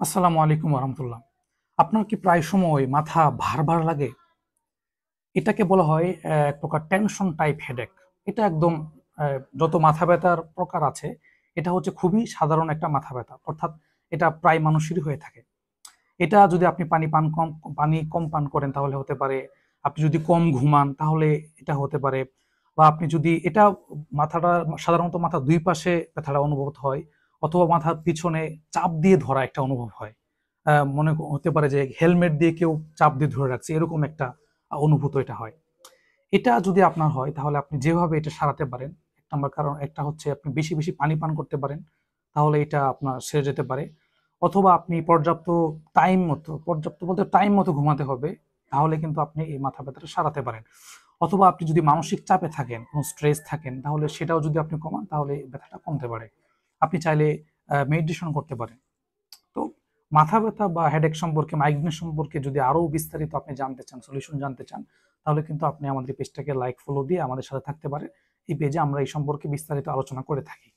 আসসালামু আলাইকুম রহমতুল্লাহ। আপনার কি প্রায় সময় মাথা ভার ভার লাগে? এটাকে বলা হয় এক প্রকার টেনশন টাইপ হেডেক। এটা একদম যত মাথা ব্যথার প্রকার আছে, এটা হচ্ছে খুবই সাধারণ একটা মাথা ব্যথা। অর্থাৎ এটা প্রায় মানুষেরই হয়ে থাকে। এটা যদি আপনি পানি কম পান করেন তাহলে হতে পারে, আপনি যদি কম ঘুমান তাহলে এটা হতে পারে, বা আপনি যদি এটা মাথাটা সাধারণত মাথার ২ পাশে ব্যথাটা অনুভব হয়, অথবা মাথার পিছনে চাপ দিয়ে ধরা একটা অনুভব হয়। মনে হতে পারে যে হেলমেট দিয়ে কেউ চাপ দিয়ে ধরে রাখছে, এরকম একটা অনুভূত এটা হয়। এটা যদি আপনার হয় তাহলে আপনি যেভাবে এটা সারাতে পারেন, ১ নাম্বার কারণ একটা হচ্ছে আপনি বেশি, বেশি পানি পান করতে পারেন। তাহলে এটা আপনার সেরে যেতে পারে। অথবা আপনি পর্যাপ্ত বলতে টাইম মতো ঘুমাতে হবে। তাহলে কিন্তু আপনি এই মাথা ব্যাথাটা সারাতে পারেন। অথবা আপনি যদি মানসিক চাপে থাকেন, কোনো স্ট্রেস থাকেন, তাহলে সেটাও যদি আপনি কমান তাহলে এই ব্যথাটা কমতে পারে। আপনি চাইলে মেডিটেশন করতে পারেন। তো মাথা ব্যথা বা হেডেক সম্পর্কে, মাইগ্রেন সম্পর্কে যদি আরো বিস্তারিত আপনি জানতে চান, সলিউশন জানতে চান, তাহলে কিন্তু আপনি আমাদের পেজটাকে লাইক, ফলো দিয়ে আমাদের সাথে থাকতে পারেন। এই পেজে আমরা এই সম্পর্কে বিস্তারিত আলোচনা করে থাকি।